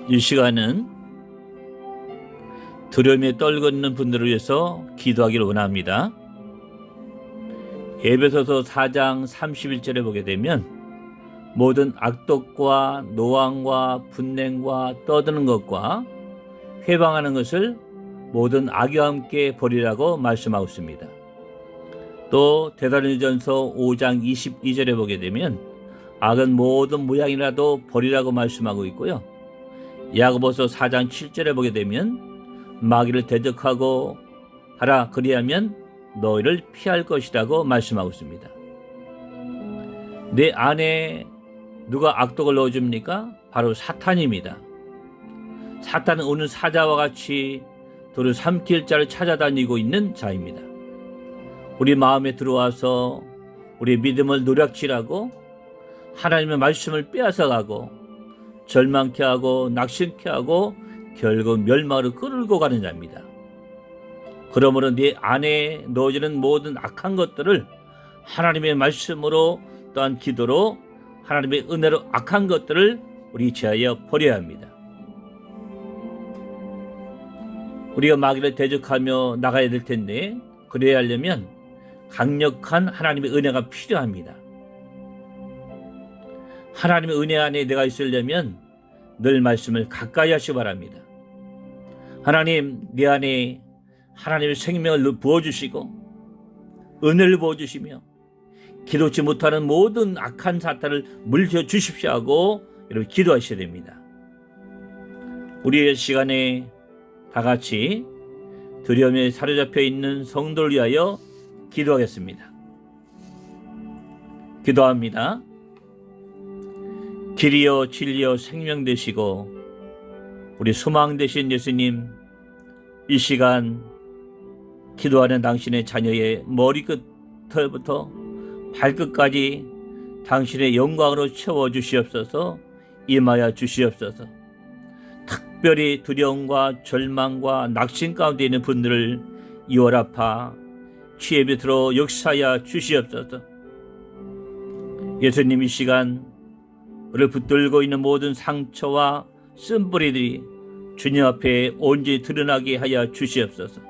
이 시간은 두려움에 떨고 있는 분들을 위해서 기도하기를 원합니다. 에베소서 4장 31절에 보게 되면 모든 악독과 노함과 분냉과 떠드는 것과 회방하는 것을 모든 악의와 함께 버리라고 말씀하고 있습니다. 또 데살로니가전서 5장 22절에 보게 되면 악은 모든 모양이라도 버리라고 말씀하고 있고요. 야고보서 4장 7절에 보게 되면 마귀를 대적하고 하라, 그리하면 너희를 피할 것이라고 말씀하고 있습니다. 내 안에 누가 악독을 넣어줍니까? 바로 사탄입니다. 사탄은 오는 사자와 같이 도를 삼킬 자를 찾아다니고 있는 자입니다. 우리 마음에 들어와서 우리 믿음을 노략질하고 하나님의 말씀을 빼앗아가고 절망케 하고 낙심케 하고 결국 멸망으로 끌고 가는 자입니다. 그러므로 네 안에 넣어지는 모든 악한 것들을 하나님의 말씀으로 또한 기도로 하나님의 은혜로 악한 것들을 우리 제하여 버려야 합니다. 우리가 마귀를 대적하며 나가야 될 텐데, 그래야 하려면 강력한 하나님의 은혜가 필요합니다. 하나님의 은혜 안에 내가 있으려면 늘 말씀을 가까이 하시기 바랍니다. 하나님, 내 안에 하나님의 생명을 부어주시고 은혜를 부어주시며 기도치 못하는 모든 악한 사탄을 물려주십시오 하고 여러분 기도하셔야 됩니다. 우리의 시간에 다 같이 두려움에 사로잡혀 있는 성도를 위하여 기도하겠습니다. 기도합니다. 길이요 진리요 생명 되시고 우리 소망 되신 예수님, 이 시간 기도하는 당신의 자녀의 머리끝부터 발끝까지 당신의 영광으로 채워주시옵소서. 임하여 주시옵소서. 특별히 두려움과 절망과 낙심 가운데 있는 분들을 이월아파 치에 비들어 역사하여 주시옵소서. 예수님, 이 시간 우리를 붙들고 있는 모든 상처와 쓴뿌리들이 주님 앞에 온전히 드러나게 하여 주시옵소서.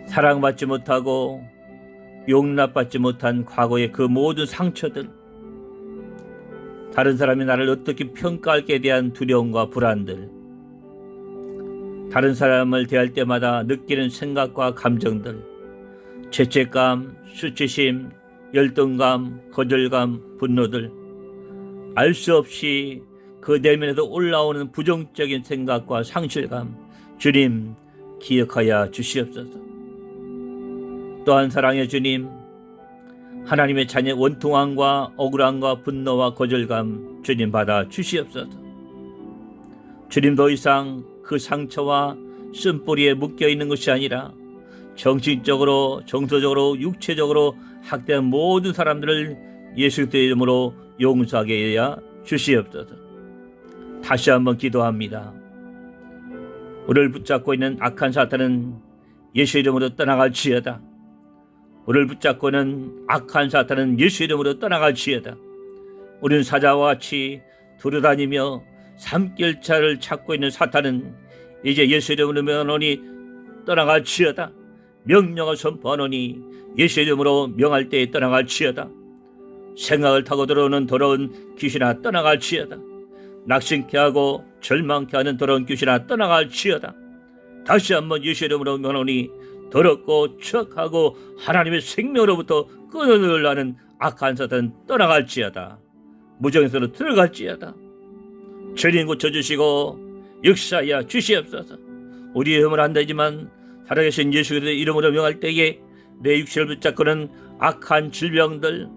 사랑받지 못하고 용납받지 못한 과거의 그 모든 상처들, 다른 사람이 나를 어떻게 평가할지에 대한 두려움과 불안들, 다른 사람을 대할 때마다 느끼는 생각과 감정들, 죄책감, 수치심, 열등감, 거절감, 분노들, 알 수 없이 그 내면에서 올라오는 부정적인 생각과 상실감, 주님 기억하여 주시옵소서. 또한 사랑의 주님, 하나님의 자녀 원통함과 억울함과 분노와 거절감 주님 받아 주시옵소서. 주님, 더 이상 그 상처와 쓴뿌리에 묶여있는 것이 아니라 정신적으로, 정서적으로, 육체적으로 학대한 모든 사람들을 예수 그리스도의 이름으로 용서하게 하여 주시옵소서. 다시 한번 기도합니다. 우리를 붙잡고 있는 악한 사탄은 예수 이름으로 떠나갈지어다. 우리를 붙잡고 있는 악한 사탄은 예수 이름으로 떠나갈지어다. 우리는 사자와 같이 두루다니며 삼킬 자를 찾고 있는 사탄은 이제 예수 이름으로 명하노니 떠나갈지어다. 명령을 선포하노니 예수 이름으로 명할 때에 떠나갈지어다. 생각을 타고 들어오는 더러운 귀신아 떠나갈지어다. 낙심케 하고 절망케 하는 더러운 귀신아 떠나갈지어다. 다시 한번 예수 이름으로 명하노니 더럽고 추악하고 하나님의 생명으로부터 끊어내려는 악한 사탄 떠나갈지어다. 무정에서로 들어갈지어다. 주님 고쳐주시고 역사하여 주시옵소서. 우리의 힘은 안 되지만 살아계신 예수 그리스도의 이름으로 명할 때에 내 육체를 붙잡고는 악한 질병들,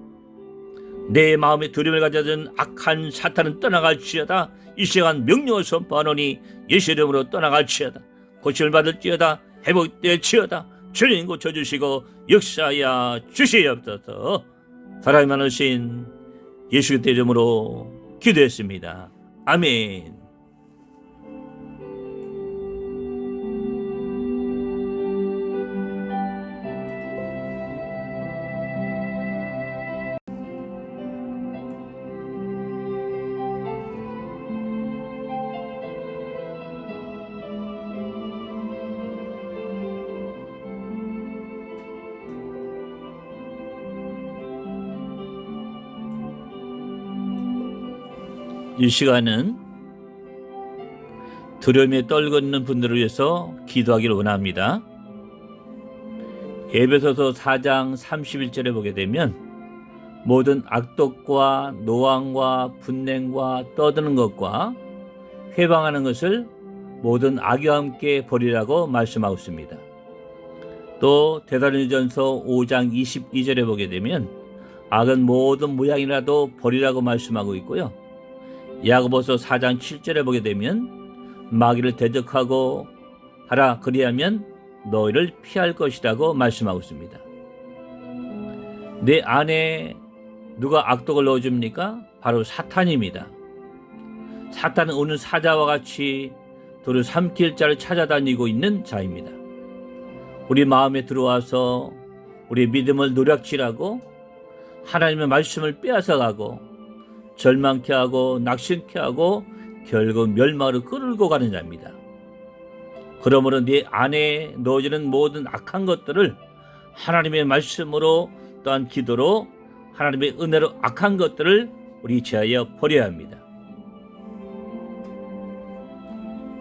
내 마음에 두려움을 가져준 악한 사탄은 떠나갈지어다. 이 시간 명령을 선포하노니 예수 이름으로 떠나갈지어다. 고침을 받을지어다. 회복될지어다. 주님 고쳐주시고 역사하여 주시옵소서. 사랑이 많으신 예수 그리스도의 이름으로 기도했습니다. 아멘. 이 시간은 두려움에 떨고 있는 분들을 위해서 기도하기를 원합니다. 에베소서 4장 31절에 보게 되면 모든 악독과 노함과 분냉과 떠드는 것과 회방하는 것을 모든 악의와 함께 버리라고 말씀하고 있습니다. 또 데살로니가전서 5장 22절에 보게 되면 악은 모든 모양이라도 버리라고 말씀하고 있고요. 야고보서 4장 7절에 보게 되면 마귀를 대적하고 하라, 그리하면 너희를 피할 것이라고 말씀하고 있습니다. 내 안에 누가 악독을 넣어줍니까? 바로 사탄입니다. 사탄은 오는 사자와 같이 돌을 삼킬 자를 찾아다니고 있는 자입니다. 우리 마음에 들어와서 우리 믿음을 노략질하고 하나님의 말씀을 빼앗아가고 절망케 하고 낙심케 하고 결국 멸망으로 끌고 가는 자입니다. 그러므로 네 안에 넣어지는 모든 악한 것들을 하나님의 말씀으로 또한 기도로 하나님의 은혜로 악한 것들을 우리 제하여 버려야 합니다.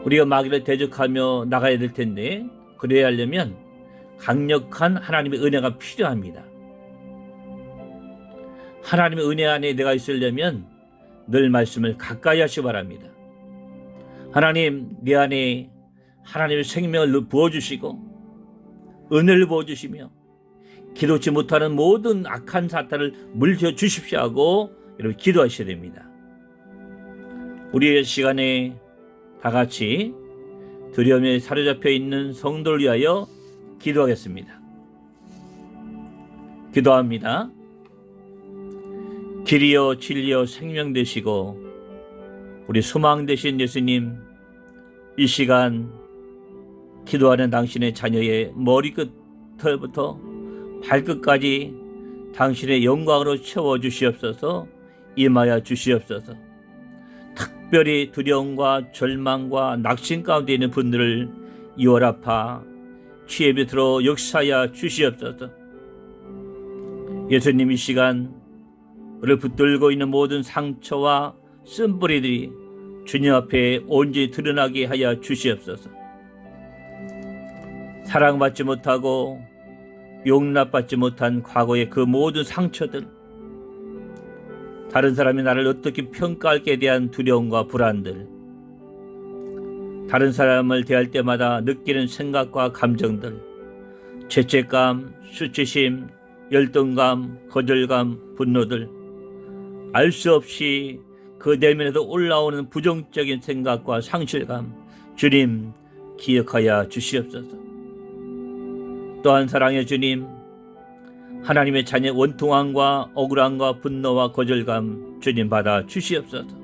우리가 마귀를 대적하며 나가야 될 텐데 그래야 하려면 강력한 하나님의 은혜가 필요합니다. 하나님의 은혜 안에 내가 있으려면 늘 말씀을 가까이 하시기 바랍니다. 하나님, 내 안에 하나님의 생명을 부어주시고 은혜를 부어주시며 기도치 못하는 모든 악한 사탄을 물려주십시오 하고 여러분 기도하셔야 됩니다. 우리의 시간에 다 같이 두려움에 사로잡혀 있는 성도를 위하여 기도하겠습니다. 기도합니다. 길이요 진리요 생명 되시고 우리 소망 되신 예수님, 이 시간 기도하는 당신의 자녀의 머리끝부터 발끝까지 당신의 영광으로 채워주시옵소서. 임하여 주시옵소서. 특별히 두려움과 절망과 낙심 가운데 있는 분들을 이월아파 치에 비들어 역사하여 주시옵소서. 예수님, 이 시간 우리를 붙들고 있는 모든 상처와 쓴뿌리들이 주님 앞에 온전히 드러나게 하여 주시옵소서. 사랑받지 못하고 용납받지 못한 과거의 그 모든 상처들, 다른 사람이 나를 어떻게 평가할까에 대한 두려움과 불안들, 다른 사람을 대할 때마다 느끼는 생각과 감정들, 죄책감, 수치심, 열등감, 거절감, 분노들, 알 수 없이 그 내면에도 올라오는 부정적인 생각과 상실감, 주님 기억하여 주시옵소서. 또한 사랑의 주님, 하나님의 자녀의 원통함과 억울함과 분노와 거절감 주님 받아 주시옵소서.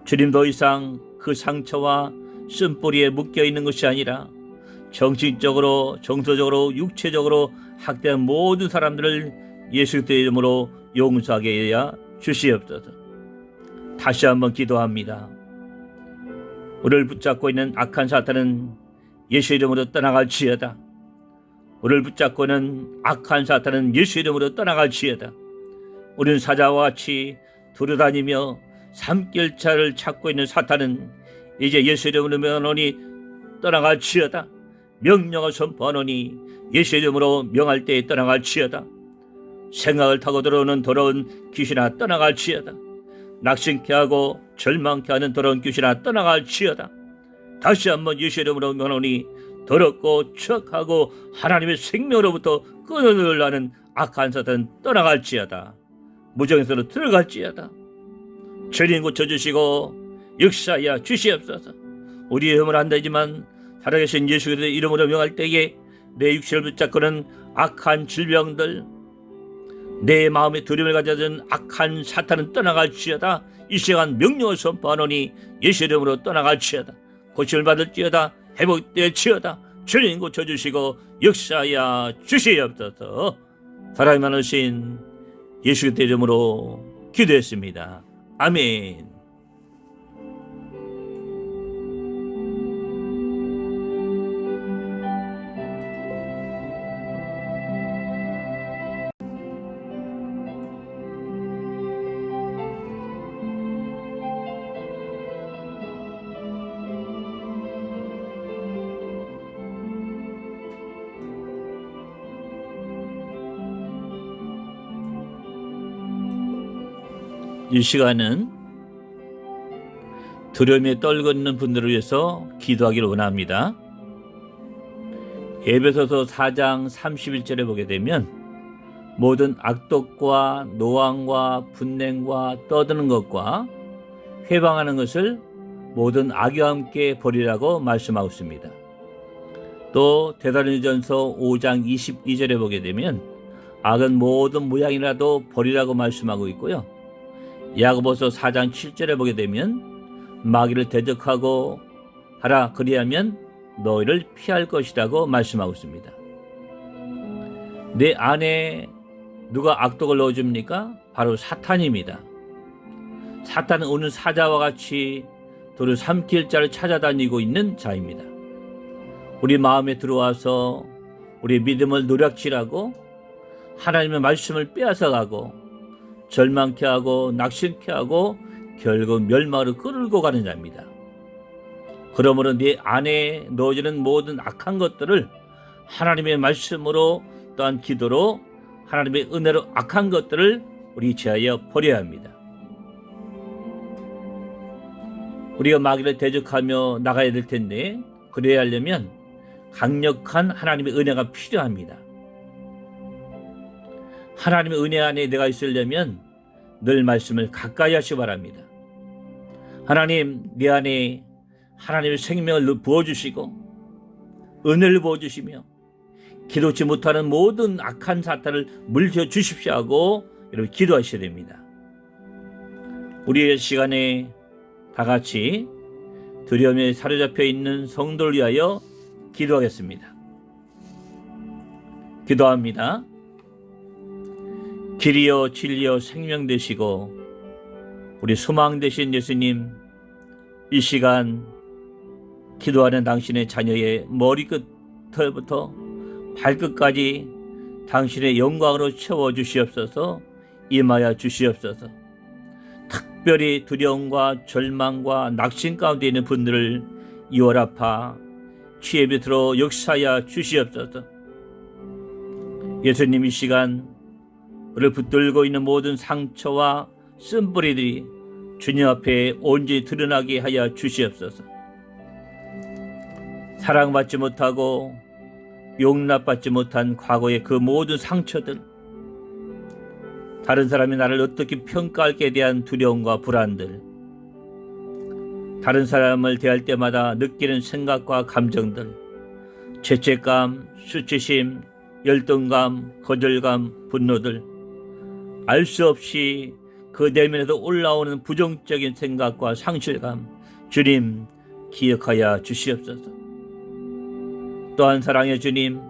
주님, 더 이상 그 상처와 쓴뿌리에 묶여있는 것이 아니라 정신적으로, 정서적으로, 육체적으로 학대한 모든 사람들을 예수 그리스도의 이름으로 용서하게 하여 주시옵소서. 다시 한번 기도합니다. 우리를 붙잡고 있는 악한 사탄은 예수 이름으로 떠나갈지어다. 우리를 붙잡고 있는 악한 사탄은 예수 이름으로 떠나갈지어다. 우리는 사자와 같이 돌아다니며 삼킬자를 찾고 있는 사탄은 이제 예수 이름으로 명하노니 떠나갈지어다. 명령을 선포하노니 예수 이름으로 명할 때에 떠나갈지어다. 생각을 타고 들어오는 더러운 귀신아 떠나갈지어다. 낙심케 하고 절망케 하는 더러운 귀신아 떠나갈지어다. 다시 한번 예수 이름으로 명하노니 더럽고 추악하고 하나님의 생명으로부터 끊어들라는 악한 사탄 떠나갈지어다. 무정에서로 들어갈지어다. 죄인 고쳐주시고 역사하여 주시옵소서. 우리의 힘을 안 되지만 살아계신 예수 그리스도의 이름으로 명할 때에 내 육신을 붙잡고는 악한 질병들, 내 마음에 두려움을 가져준 악한 사탄은 떠나갈지어다. 이 시간 명령을 선포하노니 예수 이름으로 떠나갈지어다. 고침을 받을지어다. 회복될지어다. 주님 고쳐주시고 역사하여 주시옵소서. 사랑이 많으신 예수 그리스도의 이름으로 기도했습니다. 아멘. 이 시간은 두려움에 떨고 있는 분들을 위해서 기도하기를 원합니다. 에베소서 4장 31절에 보게 되면 모든 악독과 노함과 분냉과 떠드는 것과 회방하는 것을 모든 악의와 함께 버리라고 말씀하고 있습니다. 또 데살로니가전서 5장 22절에 보게 되면 악은 모든 모양이라도 버리라고 말씀하고 있고요. 야고보서 4장 7절에 보게 되면 마귀를 대적하고 하라, 그리하면 너희를 피할 것이라고 말씀하고 있습니다. 내 안에 누가 악독을 넣어줍니까? 바로 사탄입니다. 사탄은 오는 사자와 같이 돌을 삼킬 자를 찾아다니고 있는 자입니다. 우리 마음에 들어와서 우리 믿음을 노략질하고 하나님의 말씀을 빼앗아가고 절망케 하고 낙심케 하고 결국 멸망으로 끌고 가는 자입니다. 그러므로 네 안에 넣어지는 모든 악한 것들을 하나님의 말씀으로 또한 기도로 하나님의 은혜로 악한 것들을 우리 제하여 버려야 합니다. 우리가 마귀를 대적하며 나가야 될 텐데, 그래야 하려면 강력한 하나님의 은혜가 필요합니다. 하나님의 은혜 안에 내가 있으려면 늘 말씀을 가까이 하시기 바랍니다. 하나님, 내 안에 하나님의 생명을 부어주시고 은혜를 부어주시며 기도치 못하는 모든 악한 사탄을 물려주십시오 하고 여러분 기도하셔야 됩니다. 우리의 시간에 다 같이 두려움에 사로잡혀 있는 성도를 위하여 기도하겠습니다. 기도합니다. 길이요 진리요 생명 되시고 우리 소망 되신 예수님, 이 시간 기도하는 당신의 자녀의 머리끝부터 발끝까지 당신의 영광으로 채워주시옵소서. 임하여 주시옵소서. 특별히 두려움과 절망과 낙심 가운데 있는 분들을 이월아파 치에 비들어 역사하여 주시옵소서. 예수님, 이 시간 우리를 붙들고 있는 모든 상처와 쓴뿌리들이 주님 앞에 온전히 드러나게 하여 주시옵소서. 사랑받지 못하고 용납받지 못한 과거의 그 모든 상처들, 다른 사람이 나를 어떻게 평가할지에 대한 두려움과 불안들, 다른 사람을 대할 때마다 느끼는 생각과 감정들, 죄책감, 수치심, 열등감, 거절감, 분노들, 알 수 없이 그 내면에도 올라오는 부정적인 생각과 상실감, 주님 기억하여 주시옵소서. 또한 사랑의 주님,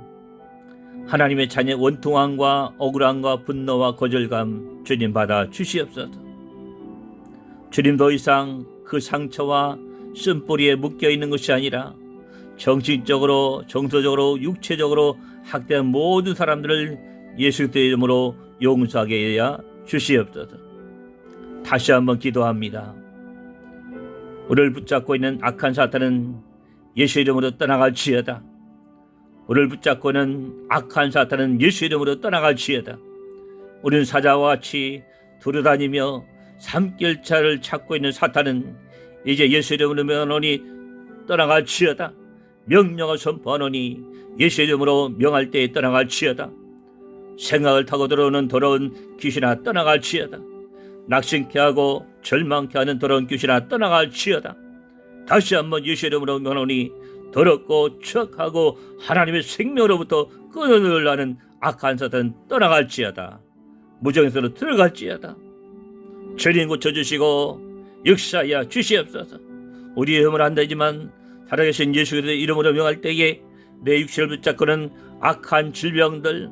하나님의 자녀의 원통함과 억울함과 분노와 거절감 주님 받아 주시옵소서. 주님, 더 이상 그 상처와 쓴뿌리에 묶여있는 것이 아니라 정신적으로, 정서적으로, 육체적으로 학대한 모든 사람들을 예수 그리스도의 이름으로 용서하게 하여 주시옵소서. 다시 한번 기도합니다. 우리를 붙잡고 있는 악한 사탄은 예수 이름으로 떠나갈지어다. 우리를 붙잡고 있는 악한 사탄은 예수 이름으로 떠나갈지어다. 우리는 사자와 같이 돌아다니며 삼킬 자를 찾고 있는 사탄은 이제 예수 이름으로 명하노니 떠나갈지어다. 명령을 선포하노니 예수 이름으로 명할 때에 떠나갈지어다. 생각을 타고 들어오는 더러운 귀신아 떠나갈지어다. 낙심케 하고 절망케 하는 더러운 귀신아 떠나갈지어다. 다시 한번 예수 이름으로 명하노니 더럽고 추악하고 하나님의 생명으로부터 끊어내려는 악한 사탄 떠나갈지어다. 무정에서로 들어갈지어다. 죄인 고쳐주시고 역사하여 주시옵소서. 우리의 힘을 안 되지만 살아계신 예수 그리스도의 이름으로 명할 때에 내 육체를 붙잡고는 악한 질병들,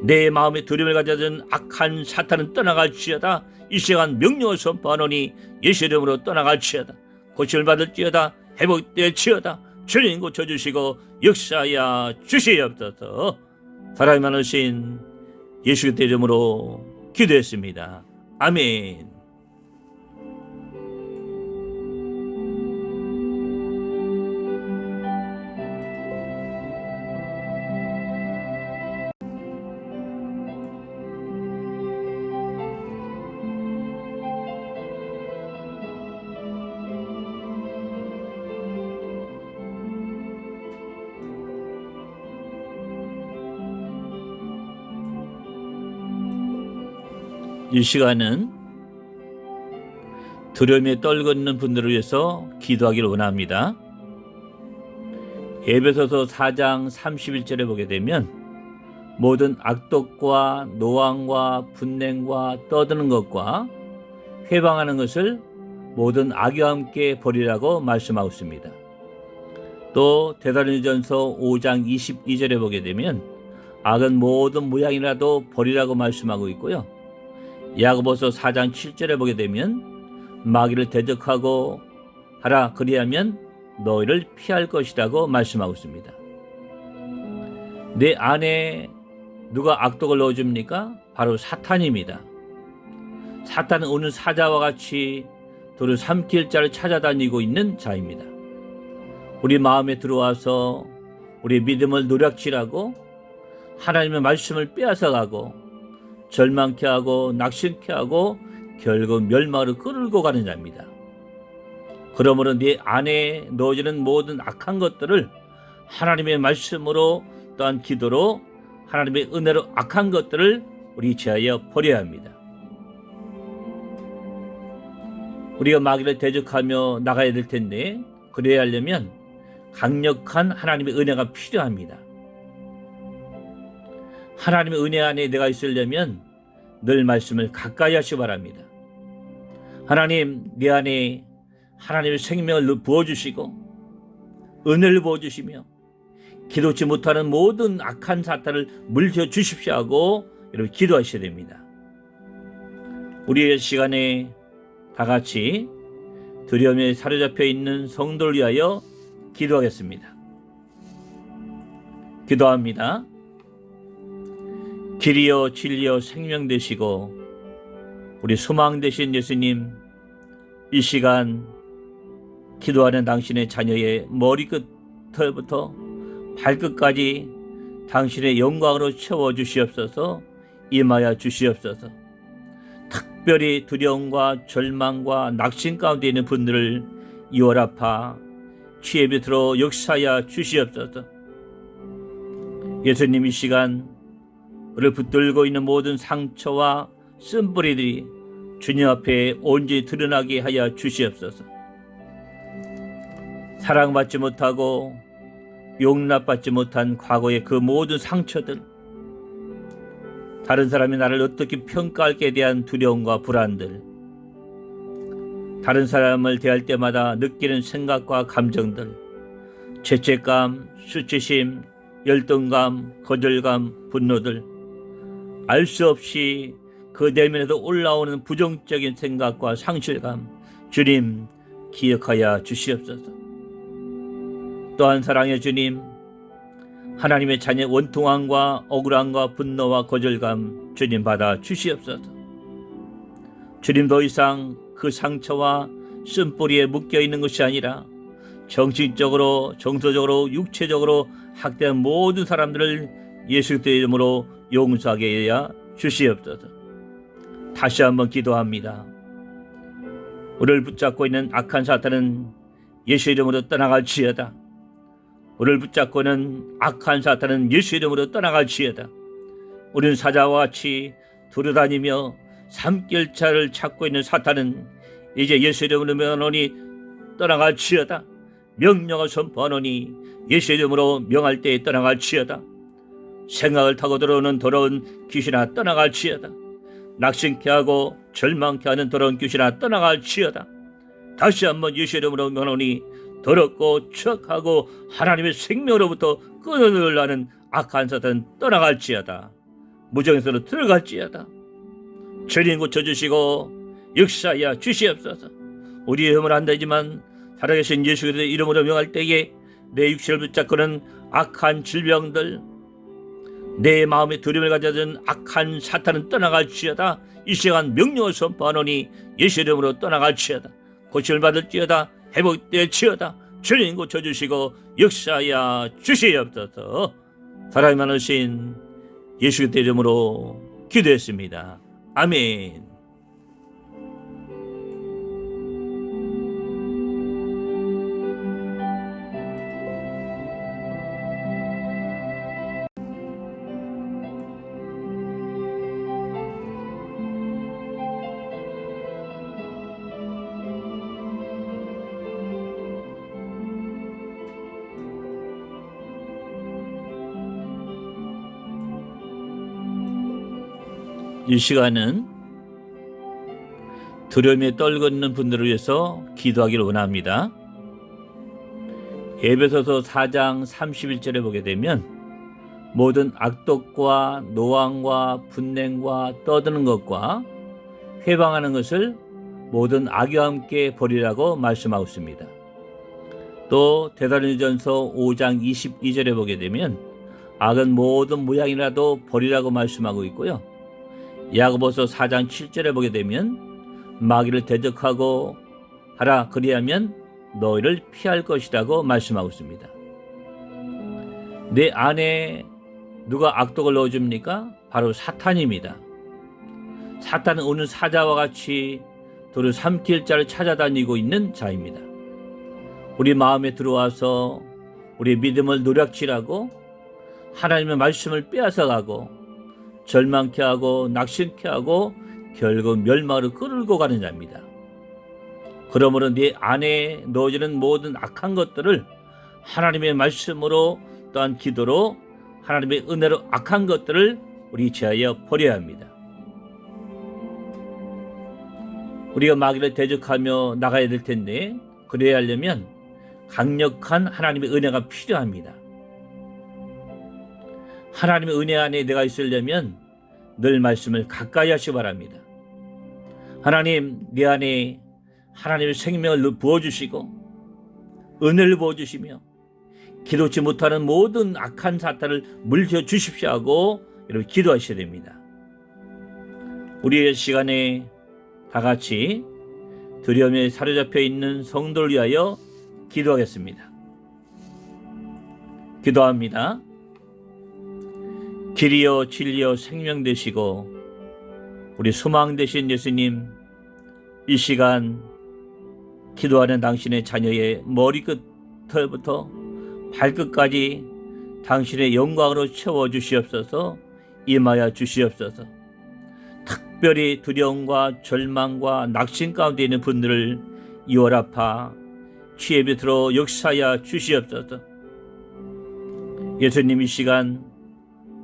내 마음에 두려움을 가져준 악한 사탄은 떠나갈지어다. 이 시간 명령을 선포하노니 예수 이름으로 떠나갈지어다. 고침을 받을지어다. 회복될지어다. 주님 고쳐주시고 역사하여 주시옵소서. 사랑이 많으신 예수 그리스도의 이름으로 기도했습니다. 아멘. 이 시간은 두려움에 떨고 분들을 위해서 기도하기를 원합니다. 에베소서 4장 31절에 보게 되면 모든 악독과 노함과 분냉과 떠드는 것과 회방하는 것을 모든 악의와 함께 버리라고 말씀하고 있습니다. 또 데살로니가전서 5장 22절에 보게 되면 악은 모든 모양이라도 버리라고 말씀하고 있고요. 야고보서 4장 7절에 보게 되면 마귀를 대적하고 하라, 그리하면 너희를 피할 것이라고 말씀하고 있습니다. 내 안에 누가 악독을 넣어줍니까? 바로 사탄입니다. 사탄은 오는 사자와 같이 돌을 삼킬 자를 찾아다니고 있는 자입니다. 우리 마음에 들어와서 우리 믿음을 노략질하고 하나님의 말씀을 빼앗아가고 절망케 하고 낙심케 하고 결국 멸망으로 끌고 가는 자입니다. 그러므로 네 안에 넣어지는 모든 악한 것들을 하나님의 말씀으로 또한 기도로 하나님의 은혜로 악한 것들을 우리 제하여 버려야 합니다. 우리가 마귀를 대적하며 나가야 될 텐데, 그래야 하려면 강력한 하나님의 은혜가 필요합니다. 하나님의 은혜 안에 내가 있으려면 늘 말씀을 가까이 하시기 바랍니다. 하나님, 내 안에 하나님의 생명을 부어주시고 은혜를 부어주시며 기도치 못하는 모든 악한 사탄을 물려주십시오 하고 여러분 기도하셔야 됩니다. 우리의 시간에 다 같이 두려움에 사로잡혀 있는 성도를 위하여 기도하겠습니다. 기도합니다. 길이요 진리요 생명 되시고 우리 소망 되신 예수님, 이 시간 기도하는 당신의 자녀의 머리끝부터 발끝까지 당신의 영광으로 채워주시옵소서. 임하여 주시옵소서. 특별히 두려움과 절망과 낙심 가운데 있는 분들을 이월아파 주의 빛으로 역사하여 주시옵소서. 예수님, 이 시간 우리를 붙들고 있는 모든 상처와 쓴뿌리들이 주님 앞에 온전히 드러나게 하여 주시옵소서. 사랑받지 못하고 용납받지 못한 과거의 그 모든 상처들, 다른 사람이 나를 어떻게 평가할지에 대한 두려움과 불안들, 다른 사람을 대할 때마다 느끼는 생각과 감정들, 죄책감, 수치심, 열등감, 거절감, 분노들, 알 수 없이 그 내면에서 올라오는 부정적인 생각과 상실감, 주님 기억하여 주시옵소서. 또한 사랑의 주님, 하나님의 자녀의 원통함과 억울함과 분노와 거절감 주님 받아 주시옵소서. 주님, 더 이상 그 상처와 쓴뿌리에 묶여있는 것이 아니라 정신적으로, 정서적으로, 육체적으로 학대한 모든 사람들을 예수 그리스도의 이름으로 용서하게 하여 주시옵소서. 다시 한번 기도합니다. 우리를 붙잡고 있는 악한 사탄은 예수 이름으로 떠나갈지어다. 우리를 붙잡고 있는 악한 사탄은 예수 이름으로 떠나갈지어다. 우리는 사자와 같이 돌아다니며 삼킬자를 찾고 있는 사탄은 이제 예수 이름으로 명하노니 떠나갈지어다. 명령을 선포하노니 예수 이름으로 명할 때에 떠나갈지어다. 생각을 타고 들어오는 더러운 귀신아 떠나갈지어다. 낙심케 하고 절망케 하는 더러운 귀신아 떠나갈지어다. 다시 한번 예수 이름으로 명하노니 더럽고 추악하고 하나님의 생명으로부터 끊어내려는 악한 사탄 떠나갈지어다. 무정에서로 들어갈지어다. 주님 고쳐주시고 역사하여 주시옵소서. 우리의 힘을 안 되지만 살아계신 예수 그리스도의 이름으로 명할 때에 내 육신을 붙잡고는 악한 질병들, 내 마음에 두려움을 가져든 악한 사탄은 떠나갈지어다. 이 시간 명령을 선포하노니 예수 이름으로 떠나갈지어다. 고침을 받을지어다. 회복될지어다. 주님 고쳐주시고 역사하여 주시옵소서. 사랑이 많으신 예수 그리스도의 이름으로 기도했습니다. 아멘. 이 시간은 두려움에 떨고 있는 분들을 위해서 기도하기를 원합니다. 에베소서 4장 31절에 보게 되면 모든 악독과 노함과 분냉과 떠드는 것과 회방하는 것을 모든 악의와 함께 버리라고 말씀하고 있습니다. 또 데살로니가전서 5장 22절에 보게 되면 악은 모든 모양이라도 버리라고 말씀하고 있고요. 야고보서 4장 7절에 보게 되면 마귀를 대적하고 하라, 그리하면 너희를 피할 것이라고 말씀하고 있습니다. 내 안에 누가 악독을 넣어줍니까? 바로 사탄입니다. 사탄은 오는 사자와 같이 돌을 삼킬 자를 찾아다니고 있는 자입니다. 우리 마음에 들어와서 우리 믿음을 노략질하고 하나님의 말씀을 빼앗아가고 절망케 하고 낙심케 하고 결국 멸망으로 끌고 가는 자입니다. 그러므로 네 안에 넣어지는 모든 악한 것들을 하나님의 말씀으로 또한 기도로 하나님의 은혜로 악한 것들을 우리 제하여 버려야 합니다. 우리가 마귀를 대적하며 나가야 될 텐데, 그래야 하려면 강력한 하나님의 은혜가 필요합니다. 하나님의 은혜 안에 내가 있으려면 늘 말씀을 가까이 하시기 바랍니다. 하나님, 내 안에 하나님의 생명을 부어주시고 은혜를 부어주시며 기도치 못하는 모든 악한 사탄을 물려주십시오 하고 여러분 기도하셔야 됩니다. 우리의 시간에 다 같이 두려움에 사로잡혀 있는 성도를 위하여 기도하겠습니다. 기도합니다. 길이요 진리요 생명 되시고 우리 소망 되신 예수님, 이 시간 기도하는 당신의 자녀의 머리끝부터 발끝까지 당신의 영광으로 채워주시옵소서. 임하여 주시옵소서. 특별히 두려움과 절망과 낙심 가운데 있는 분들을 이월아파 치에 비들어 역사하여 주시옵소서. 예수님, 이 시간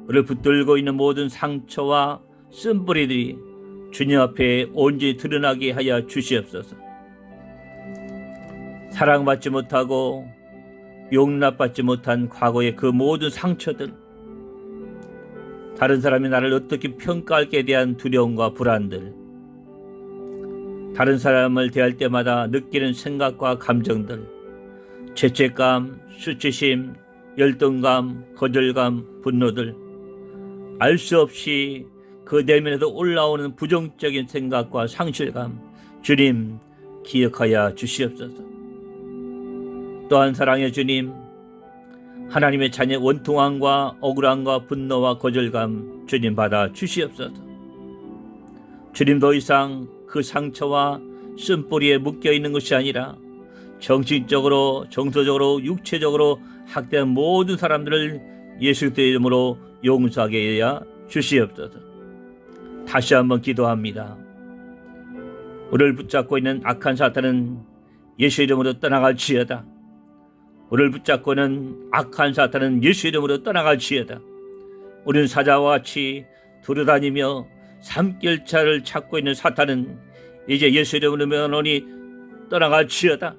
우리를 붙들고 있는 모든 상처와 쓴뿌리들이 주님 앞에 온전히 드러나게 하여 주시옵소서. 사랑받지 못하고 용납받지 못한 과거의 그 모든 상처들, 다른 사람이 나를 어떻게 평가할지에 대한 두려움과 불안들, 다른 사람을 대할 때마다 느끼는 생각과 감정들, 죄책감, 수치심, 열등감, 거절감, 분노들, 알 수 없이 그 내면에도 올라오는 부정적인 생각과 상실감, 주님 기억하여 주시옵소서. 또한 사랑의 주님, 하나님의 자녀의 원통함과 억울함과 분노와 거절감 주님 받아 주시옵소서. 주님, 더 이상 그 상처와 쓴뿌리에 묶여있는 것이 아니라 정신적으로, 정서적으로, 육체적으로 학대한 모든 사람들을 예수 그리스도의 이름으로 용서하게 하여 주시옵소서. 다시 한번 기도합니다. 우리를 붙잡고 있는 악한 사탄은 예수 이름으로 떠나갈지어다. 우리를 붙잡고 있는 악한 사탄은 예수 이름으로 떠나갈지어다. 우리는 사자와 같이 돌아다니며 삼킬 자를 찾고 있는 사탄은 이제 예수 이름으로 명하노니 떠나갈지어다.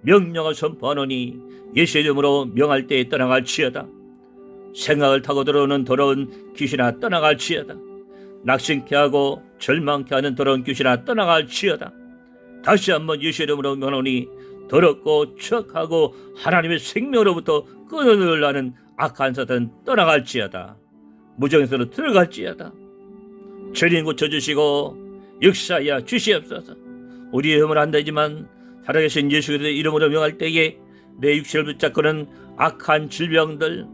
명령을 선포하노니 예수 이름으로 명할 때에 떠나갈지어다. 생각을 타고 들어오는 더러운 귀신아 떠나갈지어다. 낙심케 하고 절망케 하는 더러운 귀신아 떠나갈지어다. 다시 한번 예수 이름으로 명하노니 더럽고 추악하고 하나님의 생명으로부터 끊어들라는 악한 사탄 떠나갈지어다. 무정에서로 들어갈지어다. 죄인 고쳐주시고 역사하여 주시옵소서. 우리의 힘을 안 되지만 살아계신 예수 그리스도의 이름으로 명할 때에 내 육체를 붙잡고는 악한 질병들,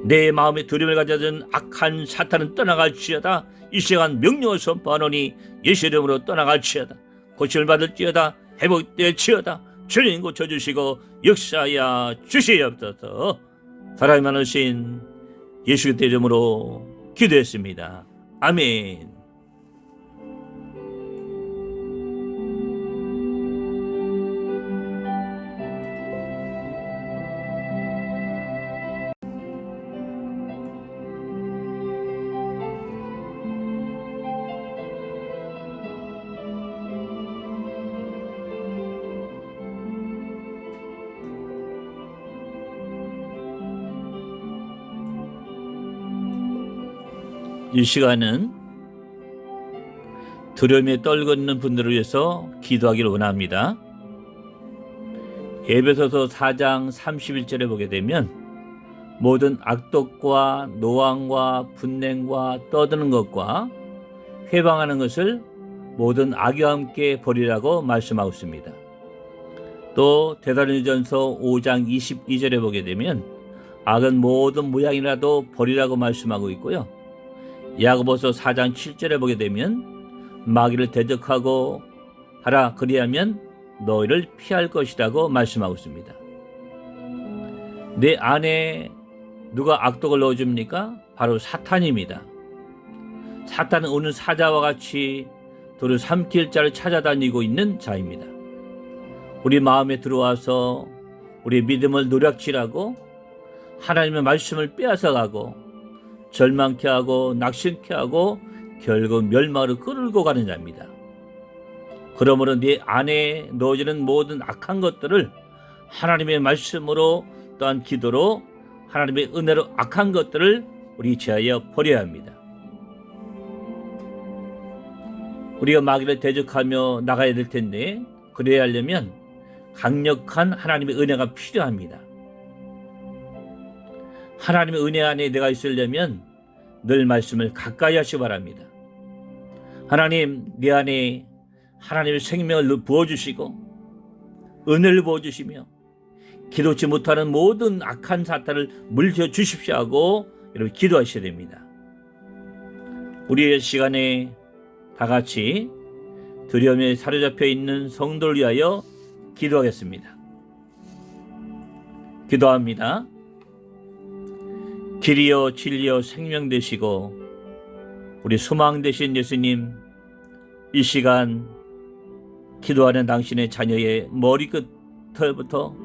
내 마음에 두려움을 가져준 악한 사탄은 떠나갈지어다. 이 시간 명령을 선포하노니 예수 이름으로 떠나갈지어다. 고침을 받을지어다. 회복될지어다. 주님 고쳐주시고 역사하여 주시옵소서. 사랑이 많으신 예수 그리스도의 이름으로 기도했습니다. 아멘. 이 시간은 두려움에 떨고 있는 분들을 위해서 기도하기를 원합니다. 에베소서 4장 31절에 보게 되면 모든 악독과 노함과 분냉과 떠드는 것과 회방하는 것을 모든 악의와 함께 버리라고 말씀하고 있습니다. 또 데살로니가전서 5장 22절에 보게 되면 악은 모든 모양이라도 버리라고 말씀하고 있고요. 야고보서 4장 7절에 보게 되면 마귀를 대적하고 하라, 그리하면 너희를 피할 것이라고 말씀하고 있습니다. 내 안에 누가 악독을 넣어줍니까? 바로 사탄입니다. 사탄은 오는 사자와 같이 돌을 삼킬 자를 찾아다니고 있는 자입니다. 우리 마음에 들어와서 우리 믿음을 노략질하고 하나님의 말씀을 빼앗아가고 절망케 하고 낙심케 하고 결국 멸망으로 끌고 가는 자입니다. 그러므로 네 안에 넣어지는 모든 악한 것들을 하나님의 말씀으로 또한 기도로 하나님의 은혜로 악한 것들을 우리 제하여 버려야 합니다. 우리가 마귀를 대적하며 나가야 될 텐데, 그래야 하려면 강력한 하나님의 은혜가 필요합니다. 하나님의 은혜 안에 내가 있으려면 늘 말씀을 가까이 하시기 바랍니다. 하나님, 내 안에 하나님의 생명을 부어주시고 은혜를 부어주시며 기도치 못하는 모든 악한 사탄을 물려주십시오 하고 여러분 기도하셔야 됩니다. 우리의 시간에 다 같이 두려움에 사로잡혀 있는 성도를 위하여 기도하겠습니다. 기도합니다. 길이요 진리요 생명 되시고 우리 소망 되신 예수님, 이 시간 기도하는 당신의 자녀의 머리끝부터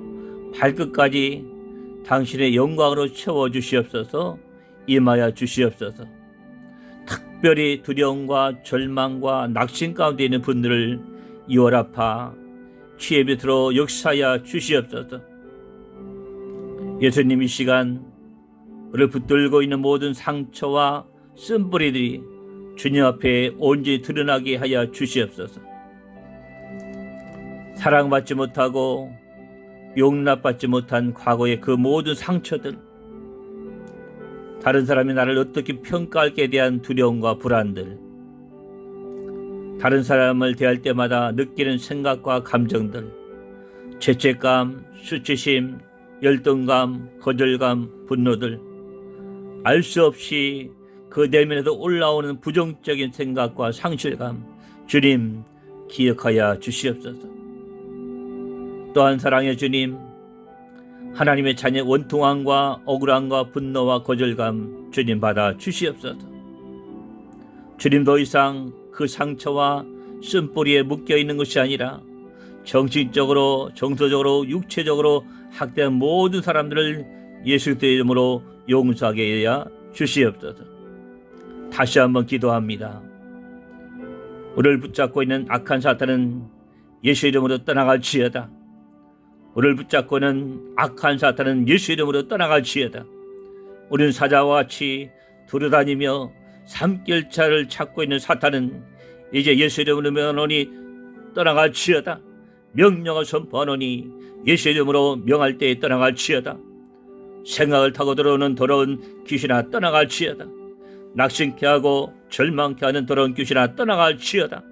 발끝까지 당신의 영광으로 채워주시옵소서. 임하여 주시옵소서. 특별히 두려움과 절망과 낙심 가운데 있는 분들을 이월아파 주의 빛으로 역사하여 주시옵소서. 예수님, 이 시간 우리를 붙들고 있는 모든 상처와 쓴뿌리들이 주님 앞에 온전히 드러나게 하여 주시옵소서. 사랑받지 못하고 용납받지 못한 과거의 그 모든 상처들, 다른 사람이 나를 어떻게 평가할지에 대한 두려움과 불안들, 다른 사람을 대할 때마다 느끼는 생각과 감정들, 죄책감, 수치심, 열등감, 거절감, 분노들, 알 수 없이 그 내면에서 올라오는 부정적인 생각과 상실감, 주님 기억하여 주시옵소서. 또한 사랑의 주님, 하나님의 자녀 원통함과 억울함과 분노와 거절감 주님 받아 주시옵소서. 주님, 더 이상 그 상처와 쓴뿌리에 묶여있는 것이 아니라 정신적으로, 정서적으로, 육체적으로 학대한 모든 사람들을 예수 그리스도의 이름으로 용서하게 하여 주시옵소서. 다시 한번 기도합니다. 우리를 붙잡고 있는 악한 사탄은 예수 이름으로 떠나갈지어다. 우리를 붙잡고 있는 악한 사탄은 예수 이름으로 떠나갈지어다. 우리는 사자와 같이 돌아다니며 삼킬 자를 찾고 있는 사탄은 이제 예수 이름으로 명하노니 떠나갈지어다. 명령을 선포하노니 예수 이름으로 명할 때에 떠나갈지어다. 생각을 타고 들어오는 더러운 귀신아 떠나갈지어다. 낙심케 하고 절망케 하는 더러운 귀신아 떠나갈지어다.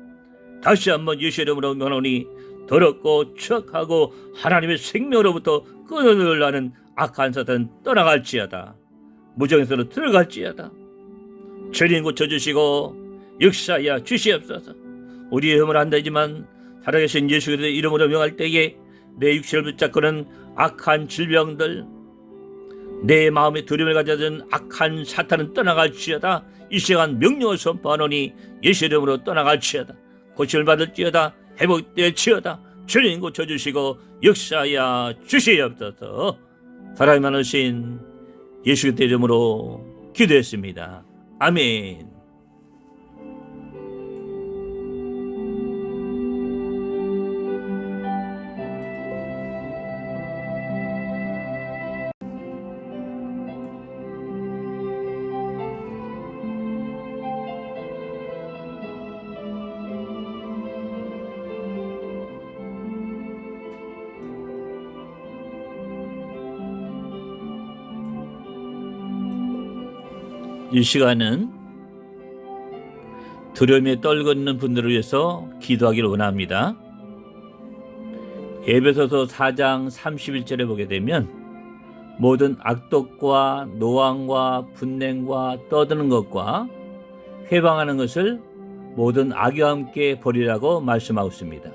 다시 한번 예수 이름으로 명하노니 더럽고 추악하고 하나님의 생명으로부터 끊어내려는 악한 사탄은 떠나갈지어다. 무정에서로 들어갈지어다. 죄인 고쳐주시고 역사하여 주시옵소서. 우리의 힘은 안 되지만 살아계신 예수 그리스도의 이름으로 명할 때에 내 육신을 붙잡고는 악한 질병들, 내 마음에 두려움을 가져든 악한 사탄은 떠나갈지어다. 이 시간 명령을 선포하노니 예수 이름으로 떠나갈지어다. 고침을 받을지어다. 회복될지어다. 주님 고쳐주시고 역사하여 주시옵소서. 사랑이 많으신 예수 그리스도의 이름으로 기도했습니다. 아멘. 이 시간은 두려움에 떨고 있는 분들을 위해서 기도하기를 원합니다. 에베소서 4장 31절에 보게 되면 모든 악독과 노함과 분냉과 떠드는 것과 회방하는 것을 모든 악의와 함께 버리라고 말씀하고 있습니다.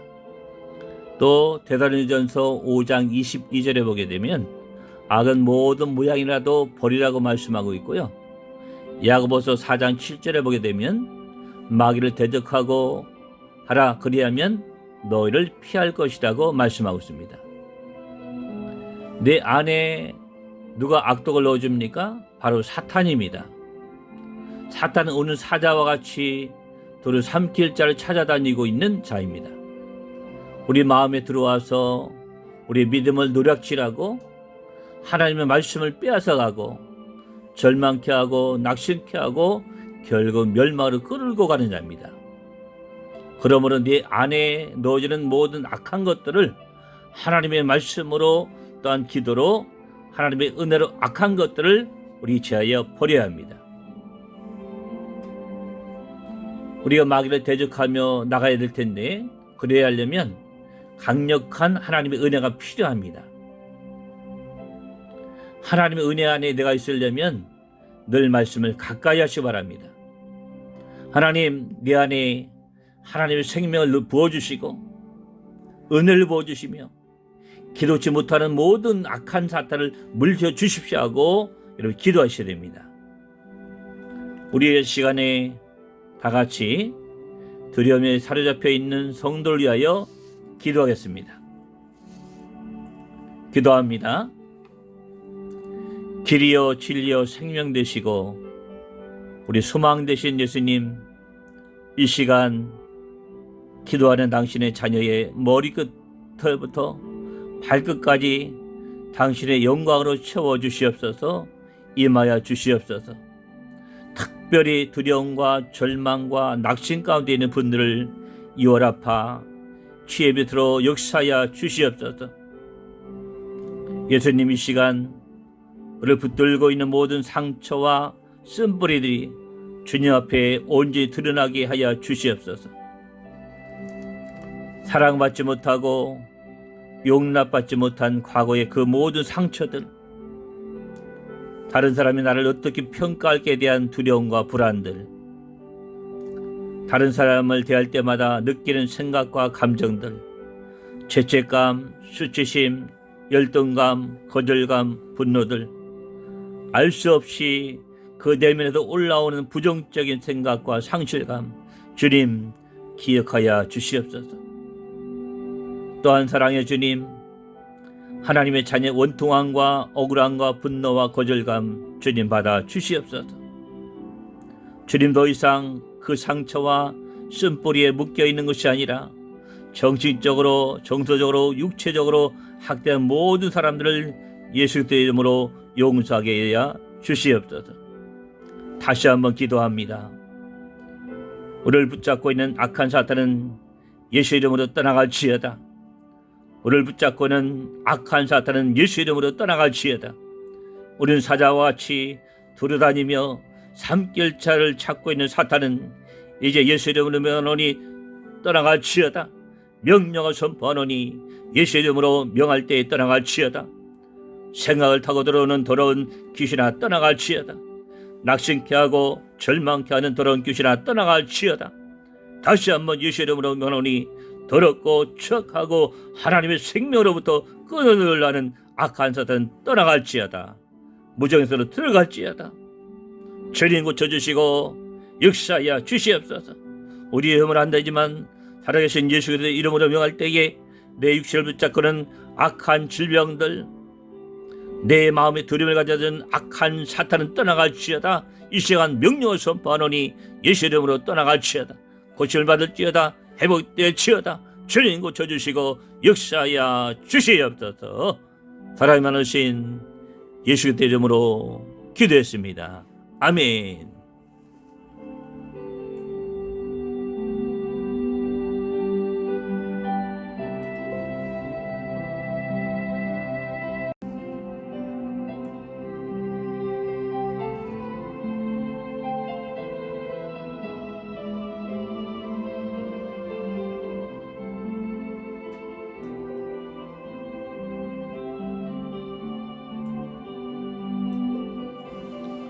또 데살로니가전서 5장 22절에 보게 되면 악은 모든 모양이라도 버리라고 말씀하고 있고요. 야고보서 4장 7절에 보게 되면 마귀를 대적하고 하라, 그리하면 너희를 피할 것이라고 말씀하고 있습니다. 내 안에 누가 악독을 넣어줍니까? 바로 사탄입니다. 사탄은 오는 사자와 같이 돌을 삼킬 자를 찾아다니고 있는 자입니다. 우리 마음에 들어와서 우리 믿음을 노략질하고 하나님의 말씀을 빼앗아가고 절망케 하고 낙심케 하고 결국 멸망으로 끌고 가는 자입니다. 그러므로 네 안에 넣어지는 모든 악한 것들을 하나님의 말씀으로 또한 기도로 하나님의 은혜로 악한 것들을 우리 제하여 버려야 합니다. 우리가 마귀를 대적하며 나가야 될 텐데, 그래야 하려면 강력한 하나님의 은혜가 필요합니다. 하나님의 은혜 안에 내가 있으려면 늘 말씀을 가까이 하시기 바랍니다. 하나님, 내 안에 하나님의 생명을 부어주시고 은혜를 부어주시며 기도치 못하는 모든 악한 사탄을 물려주십시오 하고 여러분 기도하셔야 됩니다. 우리의 시간에 다 같이 두려움에 사로잡혀 있는 성도를 위하여 기도하겠습니다. 기도합니다. 길이요 진리요 생명 되시고 우리 소망 되신 예수님, 이 시간 기도하는 당신의 자녀의 머리끝부터 발끝까지 당신의 영광으로 채워주시옵소서. 임하여 주시옵소서. 특별히 두려움과 절망과 낙심 가운데 있는 분들을 이월아파 치에 비틀어 역사하여 주시옵소서. 예수님, 이 시간 우리를 붙들고 있는 모든 상처와 쓴뿌리들이 주님 앞에 온전히 드러나게 하여 주시옵소서. 사랑받지 못하고 용납받지 못한 과거의 그 모든 상처들, 다른 사람이 나를 어떻게 평가할까에 대한 두려움과 불안들, 다른 사람을 대할 때마다 느끼는 생각과 감정들, 죄책감, 수치심, 열등감, 거절감, 분노들, 알 수 없이 그 내면에도 올라오는 부정적인 생각과 상실감, 주님 기억하여 주시옵소서. 또한 사랑의 주님, 하나님의 자녀의 원통함과 억울함과 분노와 거절감 주님 받아 주시옵소서. 주님, 더 이상 그 상처와 쓴뿌리에 묶여있는 것이 아니라 정신적으로, 정서적으로, 육체적으로 학대한 모든 사람들을 예수 그리스도의 이름으로 용서하게 하여 주시옵소서. 다시 한번 기도합니다. 우리를 붙잡고 있는 악한 사탄은 예수 이름으로 떠나갈지어다. 우리를 붙잡고 있는 악한 사탄은 예수 이름으로 떠나갈지어다. 우리는 사자와 같이 돌아다니며 삼킬 자를 찾고 있는 사탄은 이제 예수 이름으로 명하노니 떠나갈지어다. 명령을 선포하노니 예수 이름으로 명할 때에 떠나갈지어다. 생각을 타고 들어오는 더러운 귀신아 떠나갈지어다. 낙심케 하고 절망케 하는 더러운 귀신아 떠나갈지어다. 다시 한번 예수 이름으로 명하노니 더럽고 추악하고 하나님의 생명으로부터 끊어들라는 악한 사탄은 떠나갈지어다. 무정에서로 들어갈지어다. 죄인 고쳐주시고 역사하여 주시옵소서. 우리의 힘을 안 되지만 살아계신 예수 그리스도의 이름으로 명할 때에 내 육신을 붙잡고는 악한 질병들, 내 마음에 두려움을 가져준 악한 사탄은 떠나갈지어다. 이 시간 명령을 선포하노니 예수 이름으로 떠나갈지어다. 고침을 받을지어다. 회복될지어다. 주님 고쳐주시고 역사하여 주시옵소서. 사랑이 많으신 예수 그리스도의 이름으로 기도했습니다. 아멘.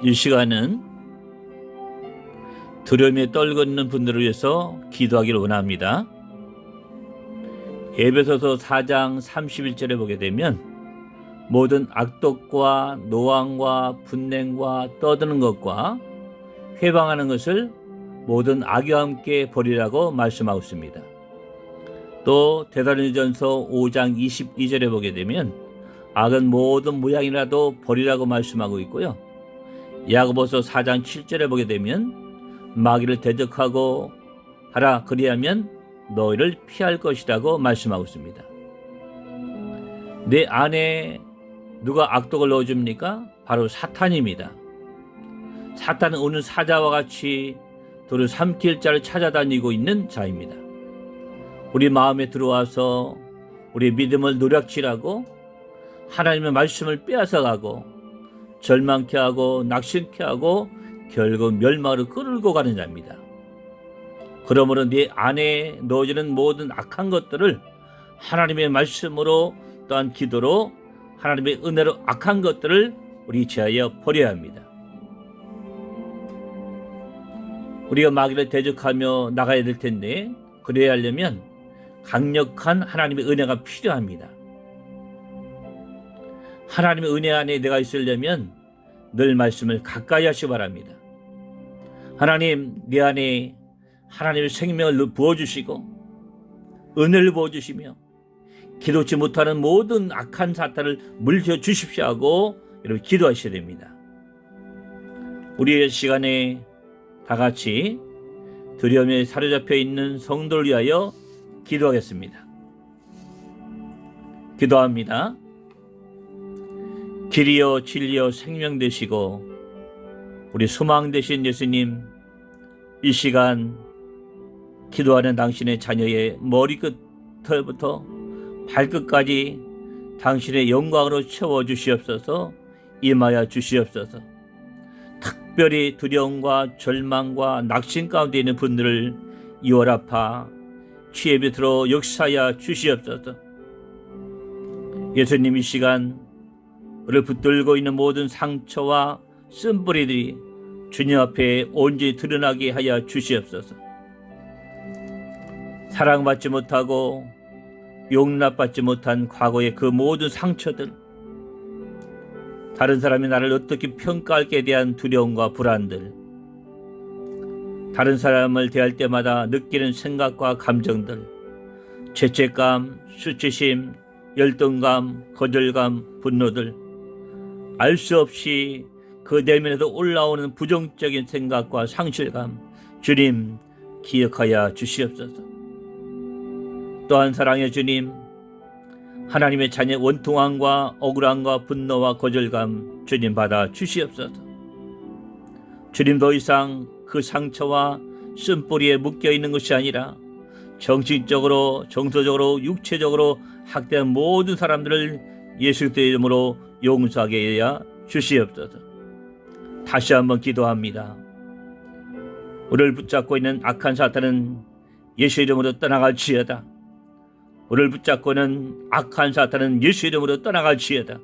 이 시간은 두려움에 떨고 있는 분들을 위해서 기도하기를 원합니다. 에베소서 4장 31절에 보게 되면 모든 악독과 노함과 분냉과 떠드는 것과 회방하는 것을 모든 악의와 함께 버리라고 말씀하고 있습니다. 또 데살로니가전서 5장 22절에 보게 되면 악은 모든 모양이라도 버리라고 말씀하고 있고요. 야고보서 4장 7절에 보게 되면 마귀를 대적하고 하라, 그리하면 너희를 피할 것이라고 말씀하고 있습니다. 내 안에 누가 악독을 넣어줍니까? 바로 사탄입니다. 사탄은 오는 사자와 같이 돌을 삼킬 자를 찾아다니고 있는 자입니다. 우리 마음에 들어와서 우리 믿음을 노략질하고 하나님의 말씀을 빼앗아가고 절망케 하고 낙심케 하고 결국 멸망으로 끌고 가는 자입니다. 그러므로 네 안에 넣어지는 모든 악한 것들을 하나님의 말씀으로 또한 기도로 하나님의 은혜로 악한 것들을 우리 제하여 버려야 합니다. 우리가 마귀를 대적하며 나가야 될 텐데, 그래야 하려면 강력한 하나님의 은혜가 필요합니다. 하나님의 은혜 안에 내가 있으려면 늘 말씀을 가까이 하시기 바랍니다. 하나님, 내 안에 하나님의 생명을 부어주시고 은혜를 부어주시며 기도치 못하는 모든 악한 사탄을 물려주십시오 하고 여러분 기도하셔야 됩니다. 우리의 시간에 다 같이 두려움에 사로잡혀 있는 성도를 위하여 기도하겠습니다. 기도합니다. 길이요 진리요 생명 되시고 우리 소망 되신 예수님, 이 시간 기도하는 당신의 자녀의 머리끝부터 발끝까지 당신의 영광으로 채워주시옵소서. 임하여 주시옵소서. 특별히 두려움과 절망과 낙심 가운데 있는 분들을 이월아파 주의 빛으로 역사하여 주시옵소서. 예수님, 이 시간 우리를 붙들고 있는 모든 상처와 쓴뿌리들이 주님 앞에 온전히 드러나게 하여 주시옵소서. 사랑받지 못하고 용납받지 못한 과거의 그 모든 상처들, 다른 사람이 나를 어떻게 평가할지에 대한 두려움과 불안들, 다른 사람을 대할 때마다 느끼는 생각과 감정들, 죄책감, 수치심, 열등감, 거절감, 분노들, 알 수 없이 그 내면에서 올라오는 부정적인 생각과 상실감, 주님 기억하여 주시옵소서. 또한 사랑의 주님, 하나님의 자녀의 원통함과 억울함과 분노와 거절감 주님 받아 주시옵소서. 주님, 더 이상 그 상처와 쓴뿌리에 묶여있는 것이 아니라 정신적으로, 정서적으로, 육체적으로 학대한 모든 사람들을 예수 그리스도의 이름으로 용서하게 하여 주시옵소서. 다시 한번 기도합니다. 우리를 붙잡고 있는 악한 사탄은 예수 이름으로 떠나갈지어다. 우리를 붙잡고 있는 악한 사탄은 예수 이름으로 떠나갈지어다.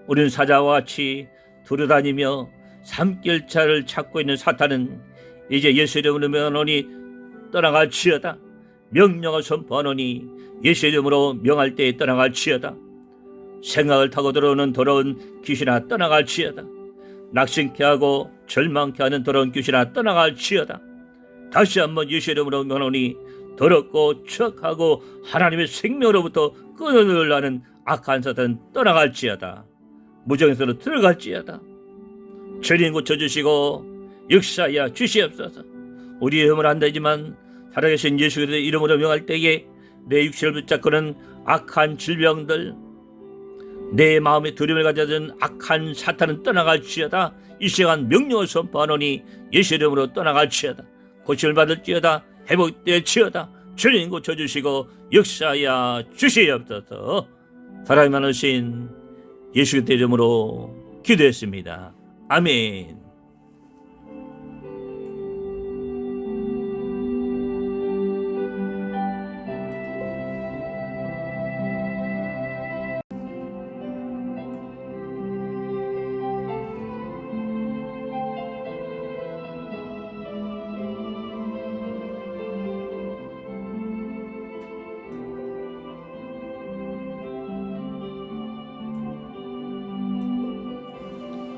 우리는 사자와 같이 두루다니며 삼킬 자를 찾고 있는 사탄은 이제 예수 이름으로 명하노니 떠나갈지어다. 명령을 선포하노니 예수 이름으로 명할 때에 떠나갈지어다. 생각을 타고 들어오는 더러운 귀신아 떠나갈지어다. 낙심케 하고 절망케 하는 더러운 귀신아 떠나갈지어다. 다시 한번 예수 이름으로 명하노니 더럽고 추악하고 하나님의 생명으로부터 끊어내려는 악한 사탄 떠나갈지어다. 무정에서로 들어갈지어다. 죄인 고쳐주시고 역사하여 주시옵소서. 우리의 힘은 안 되지만 살아계신 예수 그리스도의 이름으로 명할 때에 내 육체를 붙잡고는 악한 질병들, 내 마음에 두려움을 가져든 악한 사탄은 떠나갈지어다. 이 시간 명령을 선포하노니 예수 이름으로 떠나갈지어다. 고침을 받을지어다. 회복될지어다. 주님 고쳐주시고 역사하여 주시옵소서. 사랑이 많으신 예수 그리스도의 이름으로 기도했습니다. 아멘.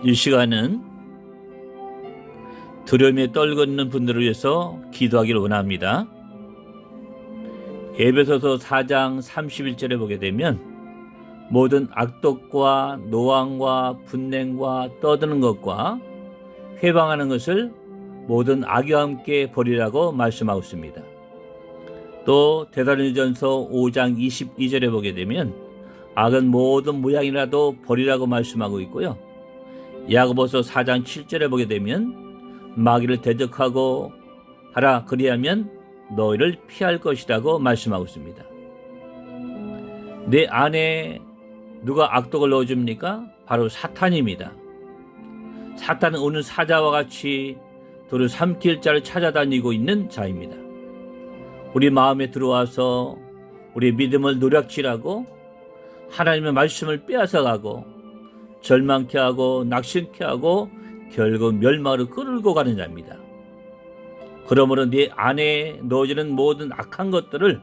이 시간은 두려움에 떨고 분들을 위해서 기도하기를 원합니다. 에베소서 4장 31절에 보게 되면 모든 악독과 노함과 분냉과 떠드는 것과 회방하는 것을 모든 악의와 함께 버리라고 말씀하고 있습니다. 또 데살로니가전서 5장 22절에 보게 되면 악은 모든 모양이라도 버리라고 말씀하고 있고요. 야고보서 4장 7절에 보게 되면 마귀를 대적하고 하라, 그리하면 너희를 피할 것이라고 말씀하고 있습니다. 내 안에 누가 악독을 넣어줍니까? 바로 사탄입니다. 사탄은 오는 사자와 같이 돌을 삼킬 자를 찾아다니고 있는 자입니다. 우리 마음에 들어와서 우리 믿음을 노략질하고 하나님의 말씀을 빼앗아가고 절망케 하고 낙심케 하고 결국 멸망으로 끌고 가는 자입니다. 그러므로 네 안에 넣어지는 모든 악한 것들을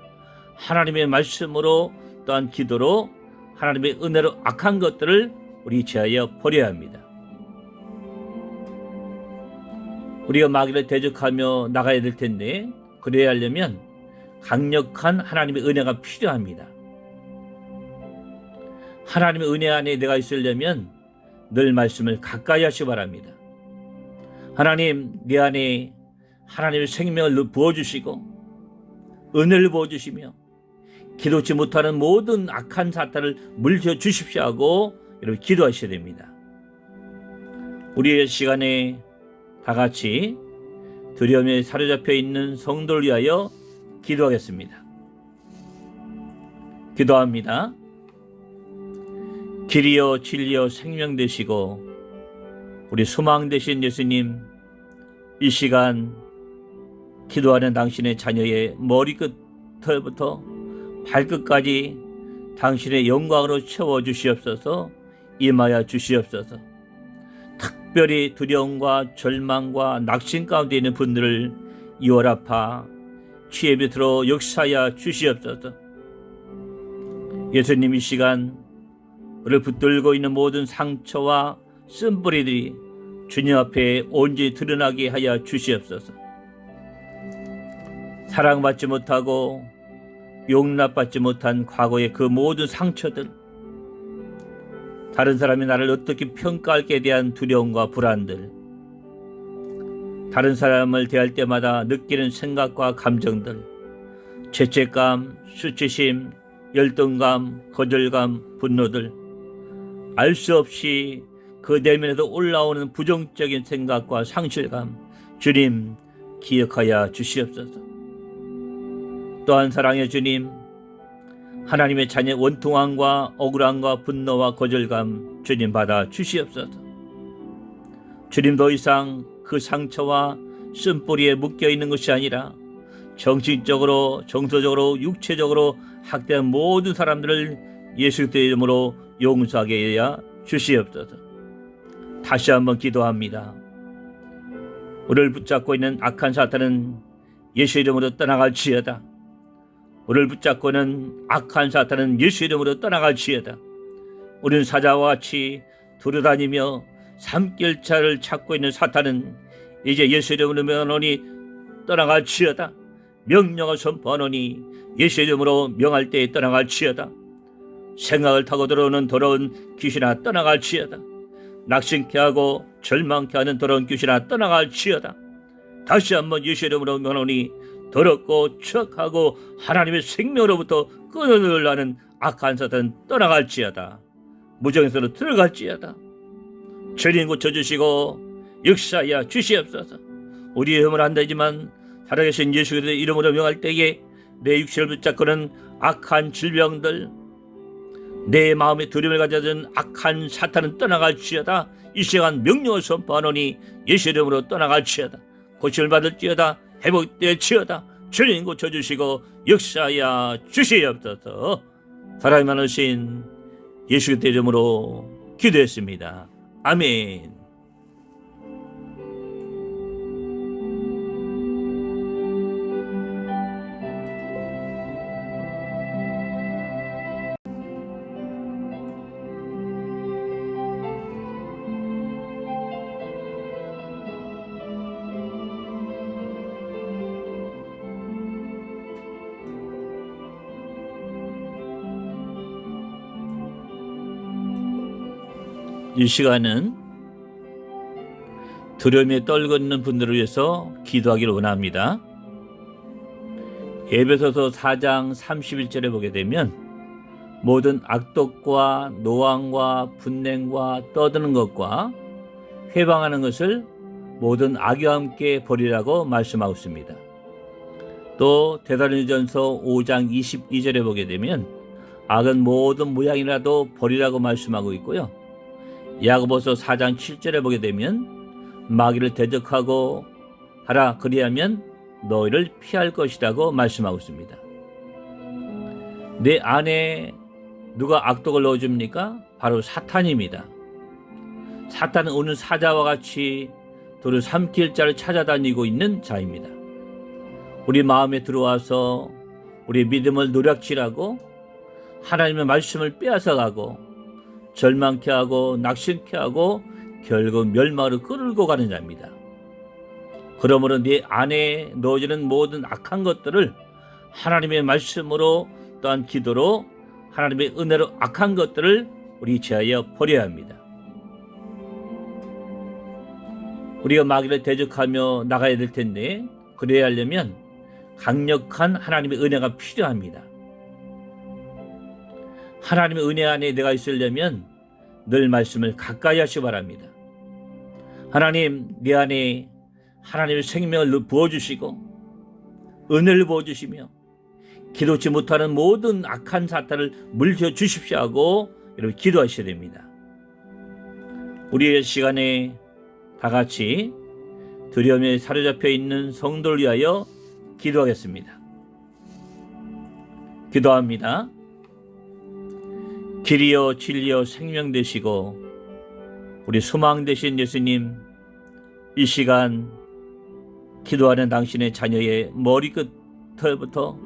하나님의 말씀으로 또한 기도로 하나님의 은혜로 악한 것들을 우리 제하여 버려야 합니다. 우리가 마귀를 대적하며 나가야 될 텐데, 그래야 하려면 강력한 하나님의 은혜가 필요합니다. 하나님의 은혜 안에 내가 있으려면 늘 말씀을 가까이 하시기 바랍니다. 하나님, 내 안에 하나님의 생명을 부어주시고 은혜를 부어주시며 기도치 못하는 모든 악한 사탄을 물려주십시오 하고 여러분 기도하셔야 됩니다. 우리의 시간에 다 같이 두려움에 사로잡혀 있는 성도를 위하여 기도하겠습니다. 기도합니다. 길이요 진리요 생명 되시고 우리 소망 되신 예수님, 이 시간 기도하는 당신의 자녀의 머리끝부터 발끝까지 당신의 영광으로 채워주시옵소서. 임하여 주시옵소서. 특별히 두려움과 절망과 낙심 가운데 있는 분들을 이월아파 주의 빛으로 역사하여 주시옵소서. 예수님, 이 시간 우리를 붙들고 있는 모든 상처와 쓴뿌리들이 주님 앞에 온전히 드러나게 하여 주시옵소서. 사랑받지 못하고 용납받지 못한 과거의 그 모든 상처들, 다른 사람이 나를 어떻게 평가할까에 대한 두려움과 불안들, 다른 사람을 대할 때마다 느끼는 생각과 감정들, 죄책감, 수치심, 열등감, 거절감, 분노들, 알 수 없이 그 내면에도 올라오는 부정적인 생각과 상실감, 주님 기억하여 주시옵소서. 또한 사랑의 주님, 하나님의 자녀의 원통함과 억울함과 분노와 거절감 주님 받아 주시옵소서. 주님, 더 이상 그 상처와 쓴뿌리에 묶여있는 것이 아니라 정신적으로, 정서적으로, 육체적으로 학대한 모든 사람들을 예수 그리스도의 이름으로 용서하게 하여 주시옵소서. 다시 한번 기도합니다. 우리를 붙잡고 있는 악한 사탄은 예수 이름으로 떠나갈지어다. 우리를 붙잡고 있는 악한 사탄은 예수 이름으로 떠나갈지어다. 우리는 사자와 같이 돌아다니며 삼킬자를 찾고 있는 사탄은 이제 예수 이름으로 명하노니 떠나갈지어다. 명령을 선포하노니 예수 이름으로 명할 때에 떠나갈지어다. 생각을 타고 들어오는 더러운 귀신아 떠나갈지어다. 낙심케 하고 절망케 하는 더러운 귀신아 떠나갈지어다. 다시 한번 예수 이름으로 명하노니 더럽고 추악하고 하나님의 생명으로부터 끊어들라는 악한 사탄 떠나갈지어다. 무정에서로 들어갈지어다. 죄인 고쳐주시고 역사하여 주시옵소서. 우리의 힘을 안 되지만 살아계신 예수 그리스도의 이름으로 명할 때에 내 육신을 붙잡고는 악한 질병들, 내 마음에 두려움을 가져준 악한 사탄은 떠나갈지어다. 이 시간 명령을 선포하노니 예수 이름으로 떠나갈지어다. 고침을 받을지어다. 회복될지어다. 주님 고쳐주시고 역사하여 주시옵소서. 사랑이 많으신 예수 그리스도 이름으로 기도했습니다. 아멘. 이 시간은 두려움에 떨고 있는 분들을 위해서 기도하기를 원합니다. 에베소서 4장 31절에 보게 되면 모든 악독과 노함과 분냉과 떠드는 것과 회방하는 것을 모든 악의와 함께 버리라고 말씀하고 있습니다. 또 데살로니가전서 5장 22절에 보게 되면 악은 모든 모양이라도 버리라고 말씀하고 있고요. 야고보서 4장 7절에 보게 되면 마귀를 대적하고 하라, 그리하면 너희를 피할 것이라고 말씀하고 있습니다. 내 안에 누가 악독을 넣어줍니까? 바로 사탄입니다. 사탄은 오는 사자와 같이 돌을 삼킬 자를 찾아다니고 있는 자입니다. 우리 마음에 들어와서 우리 믿음을 노략질하고 하나님의 말씀을 빼앗아가고 절망케 하고 낙심케 하고 결국 멸망으로 끌고 가는 자입니다. 그러므로 네 안에 넣어지는 모든 악한 것들을 하나님의 말씀으로 또한 기도로 하나님의 은혜로 악한 것들을 우리 제하여 버려야 합니다. 우리가 마귀를 대적하며 나가야 될 텐데 그래야 하려면 강력한 하나님의 은혜가 필요합니다. 하나님의 은혜 안에 내가 있으려면 늘 말씀을 가까이 하시기 바랍니다. 하나님, 내 안에 하나님의 생명을 부어주시고 은혜를 부어주시며 기도치 못하는 모든 악한 사탄을 물려주십시오 하고 여러분 기도하셔야 됩니다. 우리의 시간에 다 같이 두려움에 사로잡혀 있는 성도를 위하여 기도하겠습니다. 기도합니다. 길이요 진리요 생명 되시고 우리 소망 되신 예수님, 이 시간 기도하는 당신의 자녀의 머리끝부터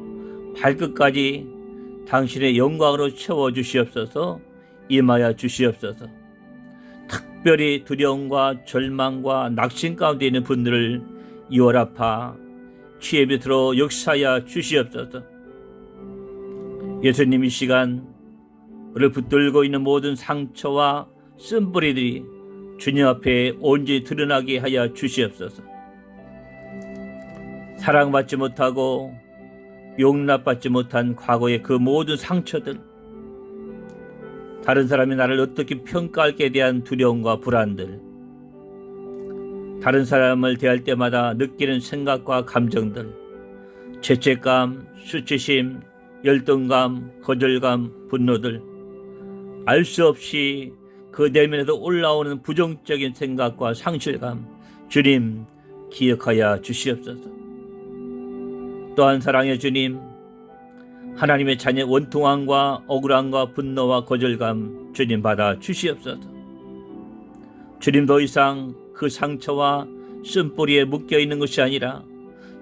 발끝까지 당신의 영광으로 채워주시옵소서. 임하여 주시옵소서. 특별히 두려움과 절망과 낙심 가운데 있는 분들을 이월아파 주의 빛으로 역사하여 주시옵소서. 예수님, 이 시간 우리를 붙들고 있는 모든 상처와 쓴뿌리들이 주님 앞에 온전히 드러나게 하여 주시옵소서. 사랑받지 못하고 용납받지 못한 과거의 그 모든 상처들, 다른 사람이 나를 어떻게 평가할지에 대한 두려움과 불안들, 다른 사람을 대할 때마다 느끼는 생각과 감정들, 죄책감, 수치심, 열등감, 거절감, 분노들, 알 수 없이 그 내면에도 올라오는 부정적인 생각과 상실감, 주님 기억하여 주시옵소서. 또한 사랑의 주님, 하나님의 자녀 원통함과 억울함과 분노와 거절감 주님 받아 주시옵소서. 주님, 더 이상 그 상처와 쓴뿌리에 묶여있는 것이 아니라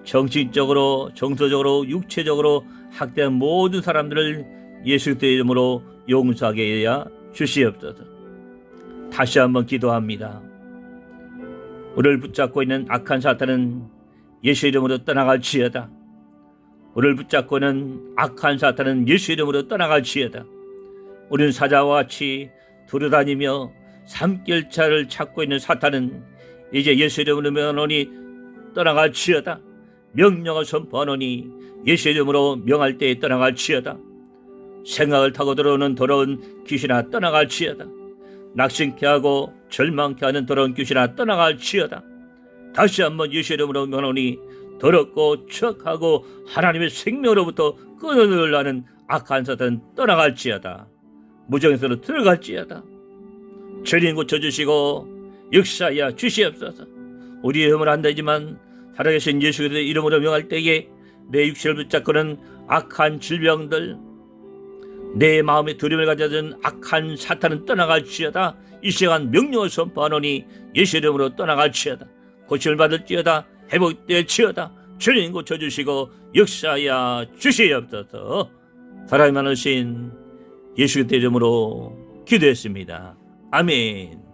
정신적으로, 정서적으로, 육체적으로 학대한 모든 사람들을 예수 그리스도의 이름으로 용서하게 하여 주시옵소서. 다시 한번 기도합니다. 우리를 붙잡고 있는 악한 사탄은 예수 이름으로 떠나갈지어다. 우리를 붙잡고 있는 악한 사탄은 예수 이름으로 떠나갈지어다. 우리는 사자와 같이 돌아다니며 삼킬 자를 찾고 있는 사탄은 이제 예수 이름으로 명하노니 떠나갈지어다. 명령을 선포하노니 예수 이름으로 명할 때에 떠나갈지어다. 생각을 타고 들어오는 더러운 귀신아 떠나갈지어다. 낙심케 하고 절망케 하는 더러운 귀신아 떠나갈지어다. 다시 한번 예수 이름으로 명하노니 더럽고 추악하고 하나님의 생명으로부터 끊어내려는 악한 사탄 떠나갈지어다. 무정에서로 들어갈지어다. 죄인 고쳐주시고 역사하여 주시옵소서. 우리의 힘을 안 되지만 살아계신 예수 그리스도의 이름으로 명할 때에 내 육체를 붙잡고는 악한 질병들, 내 마음에 두려움을 가져든 악한 사탄은 떠나갈지어다. 이 시간 명령을 선포하노니 예수 이름으로 떠나갈지어다. 고침을 받을지어다. 회복될지어다. 주님 고쳐주시고 역사하여 주시옵소서. 사랑이 많으신 예수 그리스도 이름으로 기도했습니다. 아멘.